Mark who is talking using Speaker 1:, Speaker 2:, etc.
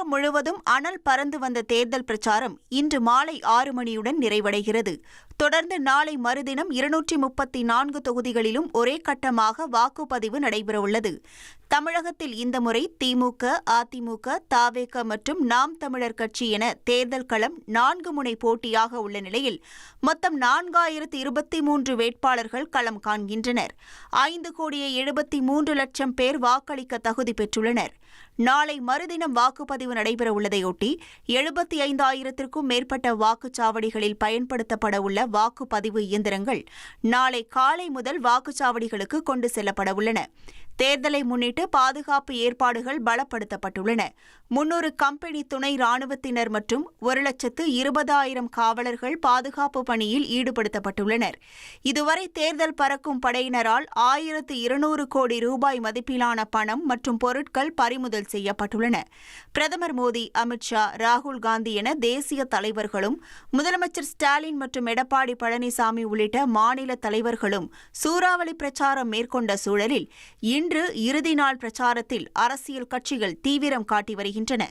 Speaker 1: தமிழகம் முழுவதும் அனல் பறந்து வந்த தேர்தல் பிரச்சாரம் இன்று மாலை 6 மணியுடன் நிறைவடைகிறது. தொடர்ந்து நாளை மறுதினம் 234 தொகுதிகளிலும் ஒரே கட்டமாக வாக்குப்பதிவு நடைபெறவுள்ளது. தமிழகத்தில் இந்த முறை திமுக, அதிமுக, தவேக மற்றும் நாம் தமிழர் கட்சி என தேர்தல் களம் 4 முனை போட்டியாக உள்ள நிலையில் மொத்தம் 4023 வேட்பாளர்கள் களம் காண்கின்றனர். 5,73,00,000 பேர் வாக்களிக்க தகுதி பெற்றுள்ளனர். நாளை மறுதினம் வாக்குப்பதிவு நடைபெறவுள்ளதையொட்டி 75,000க்கும் மேற்பட்ட வாக்குச்சாவடிகளில் பயன்படுத்தப்பட உள்ள வாக்குப்பதிவு இயந்திரங்கள் நாளை காலை முதல் வாக்குச்சாவடிகளுக்கு கொண்டு செல்லப்படவுள்ளன. தேர்தலை முன்னிட்டு பாதுகாப்பு ஏற்பாடுகள் பலப்படுத்தப்பட்டுள்ளன. 300 கம்பெனி துணை ராணுவத்தினர் மற்றும் 1,20,000 காவலர்கள் பாதுகாப்பு பணியில் ஈடுபடுத்தப்பட்டுள்ளனர். இதுவரை தேர்தல் பறக்கும் படையினரால் 1,200 கோடி ரூபாய் மதிப்பிலான பணம் மற்றும் பொருட்கள் பறிமுதல் செய்யப்பட்டுள்ளன. பிரதமர் மோடி, அமித்ஷா, ராகுல் காந்தி என தேசிய தலைவர்களும் முதலமைச்சர் ஸ்டாலின் மற்றும் எடப்பாடி பழனிசாமி உள்ளிட்ட மாநில தலைவர்களும் சூறாவளி பிரச்சாரம் மேற்கொண்ட சூழலில் இன்று இறுதி நாள் பிரச்சாரத்தில் அரசியல் கட்சிகள் தீவிரம் காட்டி வருகின்றன.